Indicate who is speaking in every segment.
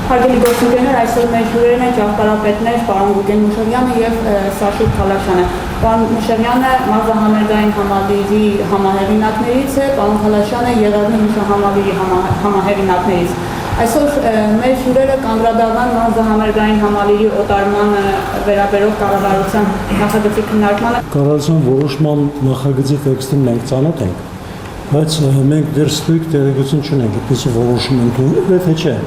Speaker 1: Հարգելի գործընկերներ, այսօր մեր հյուրերն են ճարտարապետներ պարոն Գուրգեն Մուշեղյանը եւ Սաշուր Խալաշյանը։ Պարոն Մուշեղյանը մարզահամերգային համալիրի համահեղինակներից է, պարոն Խալաշյանը Եղեռնի հուշահամալիրի համահեղինակներից։ Այսօր մեր հյուրերը կանդրադառնան մարզահամերգային համալիրի օտարմանը վերաբերող կառավարության նախագծի քննարկմանը։
Speaker 2: Կառավարության որոշման նախագծի տեքստին մենք ծանոթ ենք, բայց մենք դեռ ստույգ տեղեկություն չունենք, այդպիսի որոշում ընդունել է թե չէ։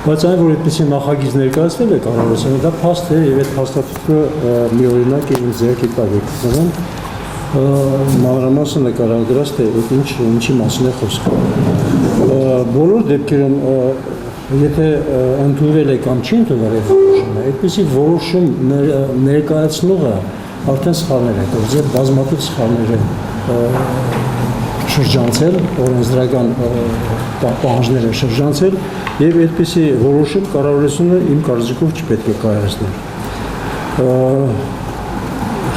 Speaker 2: Բայց այն, որ այդպիսի նախագիծ ներկայացվել է կառավարությանը, դա փաստ է եւ այդ փաստաթուղթը միօրինակ է ինձ ձեռքի տակ եկել։ Մանրամասն նկարագրած թե ինչի մասին է խոսքը։ Բոլոր դեպքերում, եթե ընդունվել է կամ չի ընդունվել այդ որոշումը, այդպիսի որոշում ներկայացնողը արդեն սխալներ է գործել, բազմաթիվ սխալներ է շրջանցել, օրենսդրական պահանջներ են շրջանցել եւ այդպիսի որոշում կառավարությունը իմ կարծիքով չպետք է կայացնել։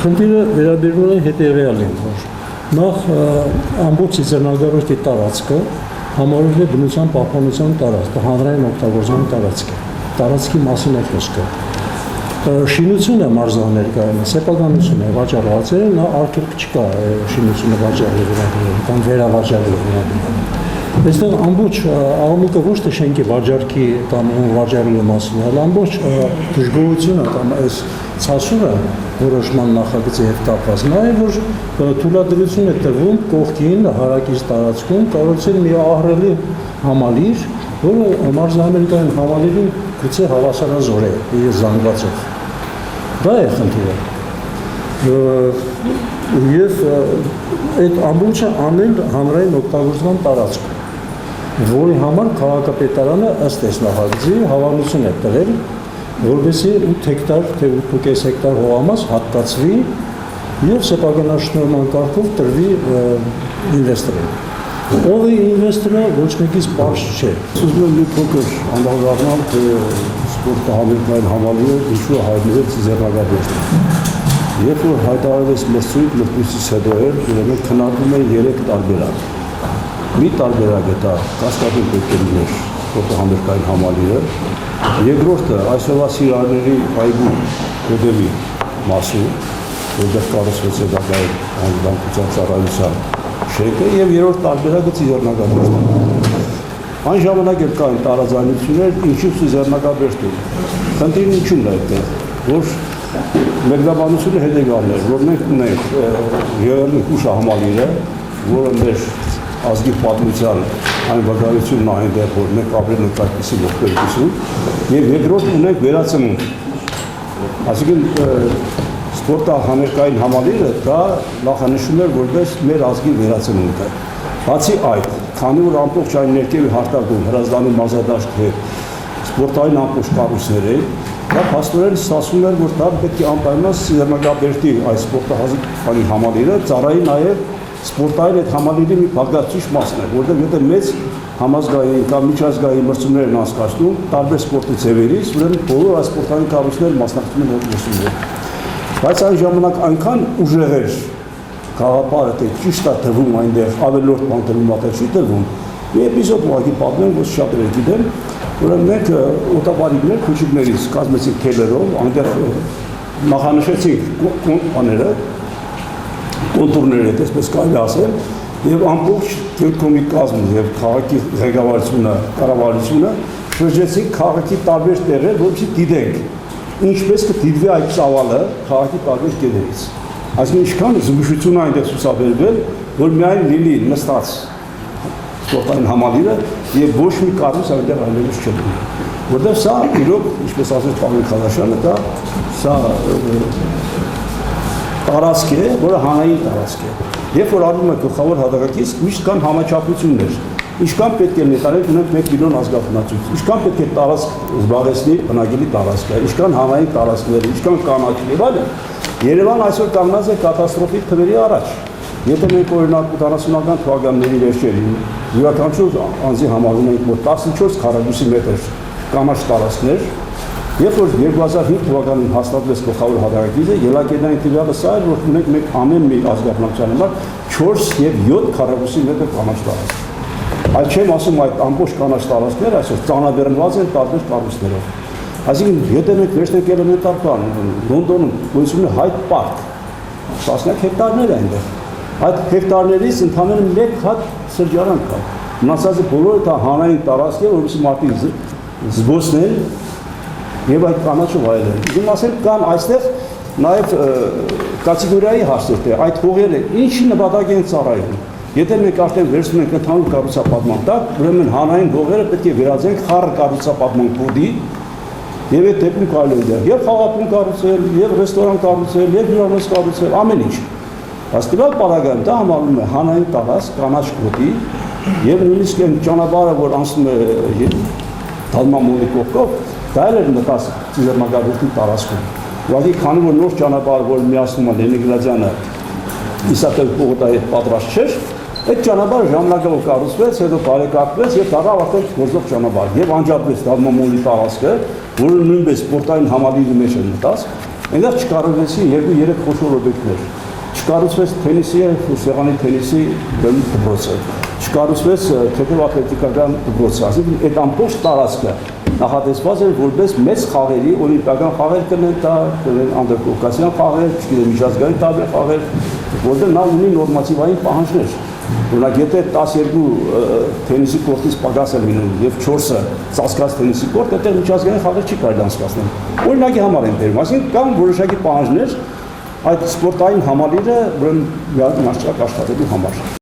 Speaker 2: Խնդիրը վերաբերում է հետեւյալին, որ նախ ամբողջ Ծիծեռնագարորդի տարածքը համարվում է բնության պահպանության տարածք, հանրային օգտագործման տարածք է։ Տարածքի մասին է խոսքը։ Շինությունը մարզահամերգային սեփականություն է վաճառվածել, նա արգելք չկա շինությունը վաճառելու վերաբերյալ կամ վերավաճառելու վերաբերյալ։ Այստեղ ամբողջ աղմուկը ոչ թե շենքի վաճառքի կամ վաճառելու մասին, այլ ամբողջ դժգոհությունը կամ այս ցասուրը որոշման նախագծի հետ կապված նա է, որ թույլատրություն է տրվում կողքին հարակից տարածքում կառուցել մի ահռելի համալիր, որը մարզահամերգային համալիրին գուցե հավասարազոր է իր զանգվածով։ Դա է խնդիրը։ Եվ այդ ամբողջը անել հանրային օգտագործման տարածք, որի համար քաղաքապետարանը ըստ այս նախագծի հավանություն է տվել, որովհետեւ 8 հեկտար թե 8.5 հեկտար հողամաս հատկացվի եւ սեփականաշնորհման կարգով տրվի ինվեստորին։ Ով է ինվեստորը ոչ մեկից պարզ չէ։
Speaker 3: Ուզում եմ մի փոքր անդրադառնալ, թե սպորտահամերգային համալիրը ինչու հայտնվեց Ծիծեռնագարորդում։ Երբ որ հայտարարվեց մրցույթ, մրցույթից հետո ուրեմն քննարկվում են 3 տարբերակ։ Մի տարբերակ է դա Կասկադին պետք է լիներ սպորտահամերգային համալիրը։ Երկրորդը այսօրվա Սիրահարների այգու հետևի մասում, որտեղ կառուցվեց հետագայում անվտանգության ծառայության շենքը, եւ երրորդ տարբերակը Ծիծեռնագարորդն է։ Այն ժամանակ էլ կային տարաձայնություններ, ինչու Ծիծեռնագարորդում։ Խնդիրն ինչու՞մն է այդտեղ, որ մեկնաբանությունը հետևյալն է, որ մենք ունենք Եղեռնի հուշահամալիրը, որը մեր ազգի պատմության այն վկայությունն է այնտեղ, որ մենք ապրել ենք այդպիսի ողբերգություն, եւ երկրորդ ունենք վերացնունդ։ Այսինքն սպորտահամերգային համալիրը դա նախանշում էր որպես մեր ազգի վերացնունդը։ Բացի այդ, քանի որ ամբողջ այն ներքևի հարտակում Հրազդանի մարզադաշտի հետ սպորտային ամբողջ կառույցներ էին, դա փաստորեն ստացվում էր, որ դա պետք է անպայման Ծիծեռնագարորդի այս սպորտահամերգային համալիրը ծառայի նաև սպորտային այդ համալիրի մի բաղկացուցիչ մասն է, որտեղ եթե մեծ համազգային կամ միջազգային մրցումներ են անցկացնում տարբեր սպորտի ձևերից, ուրեմն բոլոր այս սպորտային կառույցները մասնակցում են այդ մրցումներին։ Բայց այն ժամանակ այնքան ուժեղ էր գաղափարը, թե ճիշտ է տրվում այնտեղ, ավելորդ բան տրվում, ապա չի տրվում։ Մի էպիզոդ ուղղակի պատմեմ, որ շատերը գիտեն, ուրեմն մենք օտապարիկներ քուչիկներից կազմեցինք թելերով, այնտեղ նախանշեցինք կոնտուրները, այսպես կարելի ասել, եւ ամբողջ Գերկոմի կազմը եւ քաղաքի ղեկավարությունը, կառավարությունը շրջեցինք քաղաքի տարբեր տեղեր, որպեսզի դիտենք ինչպես կդիտվի այդ ծավալը քաղաքի տարբեր կետերից։ Այսինքն ինչքան զգուշություն այնտեղ ցուցաբերվել, որ միայն լինի նստած սպորտային համալիրը եւ ոչ մի կառույց այնտեղ այլևս չլինի։ Որտեղ սա իրոք, ինչպես ասեց պարոն Խալաշյանը, դա սա տարածք է, որը հանրային տարածք է։ Երբ որ արվում է գլխավոր հատակագիծ, միշտ կան համաչափություններ։ Ինչքան պետք է նետարենք ունենք 1 միլիոն ազգախնացույց, ինչքան պետք է տարածք զբաղեցնի բնակելի տարածքը, ինչքան հանրային տարածքներ, ինչքան կանաչի եւ այլն։ Երևանը այսօր կանգնած է կատաստրոֆիկ թվերի առաջ։ Եթե մենք օրինակ 80-ական թվականների վերջերին յուրաքանչյուր անձի համարում ենք մոտ 14 քառակուսի մետր կանաչ տարածքներ, երբ որ 2005 թվականին հաստատվեց գլխավոր հատակագիծը, ելակետային տվյալը սա էր, որ ունենք մենք ամեն մի ազգախնամության համար 4 եւ 7 քառակուսի մետր կանաչ տարածք։ Այլ չեմ ասում այդ ամբողջ կանաչ տարածքները այսօր ծանրաբեռնված են տարբեր կառույցներով։ Այսինքն, եթե մենք վերցնենք էլեմենտար բան, Լոնդոնում գույցում է Hyde Park, տասնյակ հեկտարներ է այնտեղ։ Այդ հեկտարներից ընդամենը մեկ հատ սրճարան կա։ Մնացածը բոլորը դա հանրային տարածք է, որովհետեւ մարդիկ զբոսնեն եւ այդ կանաչը վայելեն։ Ուզում ասել կան այստեղ նաեւ կատեգորիայի հարցեր, այդ հողերը ինչի նպատակ են ծառայում։ Եթե մենք արդեն վերցնում ենք ընդհանուր կառուցապատման տակ, ուրեմն հանրային հողերը պետք է վերածենք խառը կառուցապատման կոդի եւ այդ դեպքում կարելի է եւ խաղապուն կառուցել, եւ ռեստորան կառուցել, եւ հյուրանոց կառուցել, ամեն ինչ։ Հաստատվել պարագայում դա համարվում է հանրային տարածք, կանաչ կոդի եւ նույնիսկ այն ճանապարհը, որ անցնում է Դալմամոնի կողքով, դա էլ է մտած Ծիզեռնագարվեստի տարածքում։ Ուղղակի քանի որ նոր ճանապարհը, որ միացնում է Լենինգրադյանը Իսատել Պողոտայի հետ պատրաստ չէր, այդ ճանապարհը ժամանակով կառուցվեց, հետո բարեկարգվեց եւ դառավ արդեն գործող ճանապարհ եւ անջատվեց Դալմամոնի տարածքը, որը նույնպես սպորտային համալիրի մեջ էր մտած։ Այնտեղ չկառուցվեցին 2-3 խոշոր օբյեկտներ։ Չկառուցվեց թենիսի եւ սեղանի թենիսի դպրոցը։ Չկառուցվեց թեթև ատլետիկական դպրոցը, այսինքն այդ ամբողջ տարածքը նախատեսված էր որպես մեծ խաղերի, օլիմպիական խաղեր կլինեն, դա կլինեն անդերկովկասյան խաղեր, չգիտեմ միջազգային տարբեր խաղեր, որտեղ նա ունի նորմատիվային պահանջներ։ Օրինակ, եթե 12 թենիսի կորտից պակաս է լինում եւ 4-ը ծածկած թենիսի կորտ, այդտեղ միջազգային խաղեր չի կարելի անցկացնել։ Օրինակի համար են բերում, այսինքն կան որոշակի պահանջներ այդ սպորտային համալիրը ուրեմն միասնական աշխատելու համար։